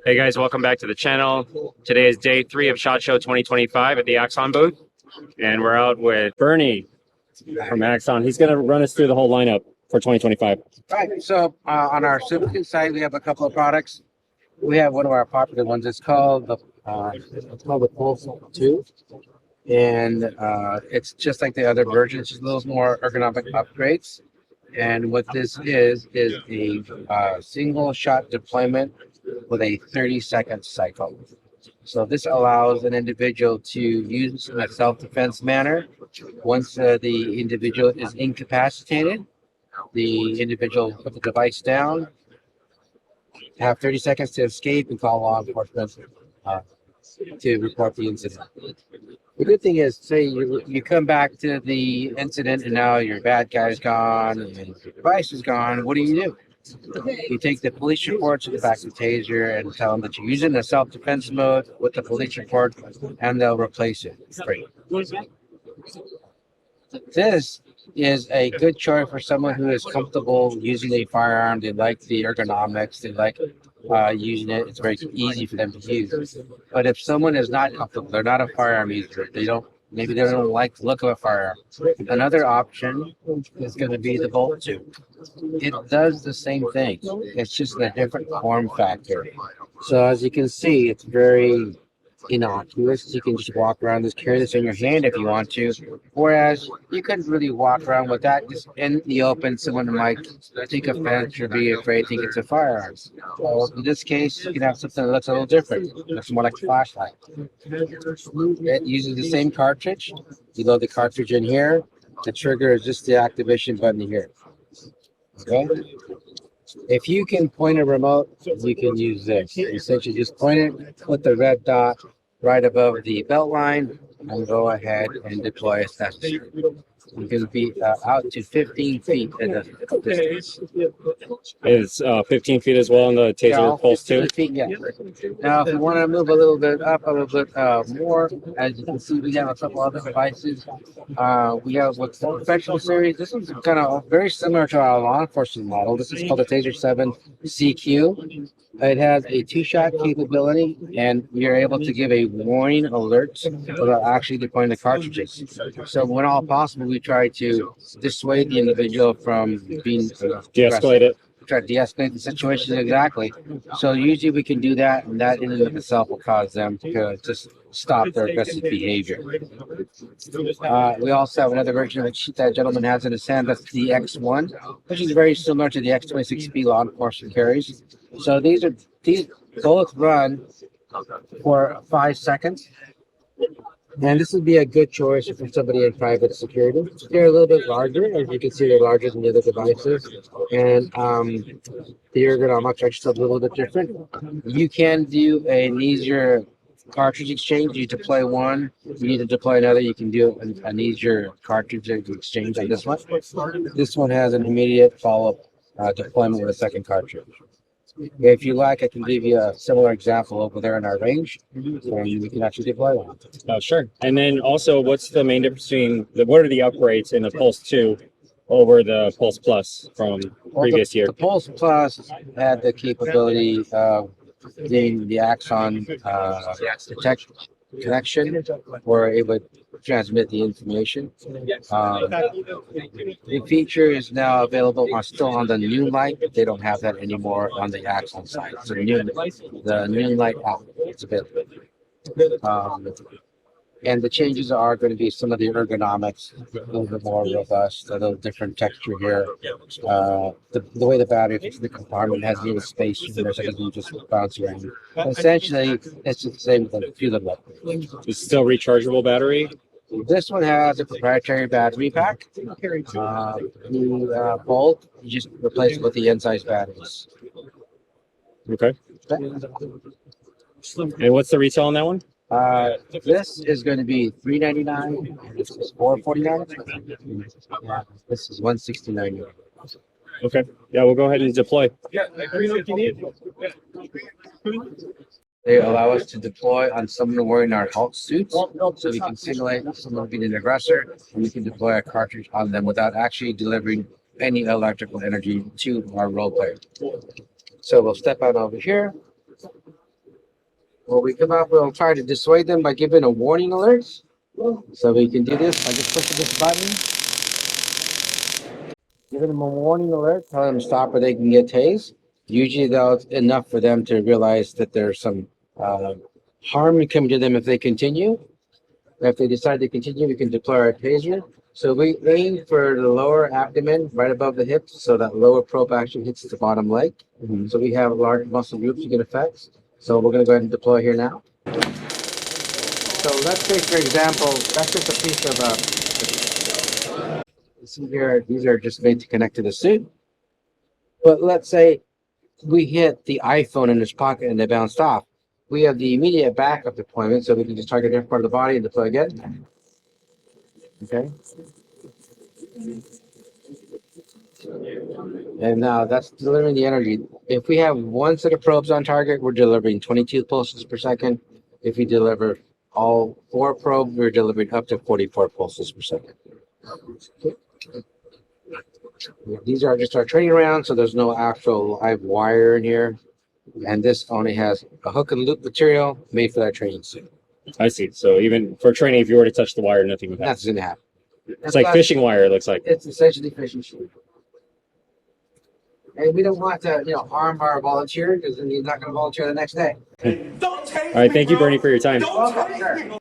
Hey guys, welcome back to the channel. Today is day 3 of SHOT Show 2025 at the Axon booth, and we're out with Bernie from Axon. He's going to run us through the whole lineup for 2025. Right. So on our Superkin site, we have a couple of products. We have one of our popular ones. It's called the Pulse 2, and it's just like the other versions, just a little more ergonomic upgrades. And what this is a single shot deployment with a 30-second cycle. So this allows an individual to use in a self-defense manner. Once the individual is incapacitated, the individual put the device down, have 30 seconds to escape, and call law enforcement to report the incident. The good thing is, say you come back to the incident and now your bad guy's gone and your device is gone. What do? You take the police report to the back of the Taser and tell them that you're using the self-defense mode with the police report, and they'll replace it free. This is a good choice for someone who is comfortable using a firearm. They like the ergonomics. They like using it. It's very easy for them to use. But if someone is not comfortable, they're not a firearm user, maybe they don't like the look of a firearm. Another option is going to be the Bolt 2. It does the same thing. It's just in a different form factor. So as you can see, it's very innocuous. You can just walk around, just carry this in your hand if you want to. Whereas you couldn't really walk around with that just in the open. Someone might take offense or be afraid, think it's a firearm. So in this case, you can have something that looks a little different. It looks more like a flashlight. It uses the same cartridge. You load the cartridge in here. The trigger is just the activation button here. Okay. If you can point a remote, you can use this. You essentially just point it, put the red dot right above the belt line, and go ahead and deploy as necessary. You can be out to 15 feet in the distance. Is 15 feet as well in the Taser Pulse 2? Feet, yeah. Now, if you want to move a little bit up, a little bit more, as you can see, we have a couple other devices. We have what's the professional series. This one's kind of very similar to our law enforcement model. This is called the Taser 7 CQ. It has a 2-shot capability, and you're able to give a warning alert without actually deploying the cartridges. So when all possible, we try to dissuade the individual from being De-escalate it. Try to de-escalate the situation, exactly. So usually we can do that, and that in and of itself will cause them to just stop their aggressive behavior. We also have another version that gentleman has in his hand. That's the X1, which is very similar to the X26B law enforcement carries. So these both run for 5 seconds. And this would be a good choice for somebody in private security. They're a little bit larger, as you can see, they're larger than the other devices. And the ergonomics are just a little bit different. You can do an easier cartridge exchange. You deploy one, you need to deploy another, you can do an easier cartridge exchange on this one. This one has an immediate follow-up deployment with a second cartridge. If you like, I can give you a similar example over there in our range, and we can actually deploy one. Sure. And then also, what's the main difference between what are the upgrades in the Pulse 2 over the Pulse Plus from previous year? The Pulse Plus had the capability of the Axon detection connection, where it would transmit the information. The feature is now available still on the Noonlight, but they don't have that anymore on the Axon side. So the Noonlight app is available. And the changes are going to be some of the ergonomics, a little bit more robust, a little different texture here. The way the battery fits in the compartment has a little space in there so it doesn't just bounce around. But essentially, it's the same with a few of them. It's still rechargeable battery? This one has a proprietary battery pack. The Bolt, you just replace it with the N-size batteries. Okay. And what's the retail on that one? This is going to be $399. This is $449. This is $169. Okay. Yeah, we'll go ahead and deploy. They allow us to deploy on someone wearing our Hulk suits, so we can simulate someone being an aggressor, and we can deploy a cartridge on them without actually delivering any electrical energy to our role player. So we'll step out over here. When we come up, we'll try to dissuade them by giving a warning alert. So we can do this by just pushing this button. Giving them a warning alert, telling them to stop or they can get tased. Usually that's enough for them to realize that there's some harm coming to them if they continue. If they decide to continue, we can deploy our taser. So we aim for the lower abdomen, right above the hips, so that lower probe actually hits the bottom leg. So we have large muscle groups you can affect. So we're going to go ahead and deploy here now. So let's say, for example, that's just a piece of you see here, these are just made to connect to the suit. But let's say we hit the iPhone in his pocket and they bounced off. We have the immediate backup deployment, so we can just target different part of the body and deploy again. Okay. And now that's delivering the energy. If we have one set of probes on target, we're delivering 22 pulses per second. If we deliver all 4 probes, we're delivering up to 44 pulses per second. Okay. These are just our training rounds, so there's no actual live wire in here. And this only has a hook and loop material made for that training suit. I see. So even for training, if you were to touch the wire, nothing would happen. That's gonna happen. It's like fishing wire, it looks like. It's essentially fishing shoe. And we don't want to, harm our volunteer because then he's not going to volunteer the next day. All right, thank you, Bernie, for your time. Don't take me.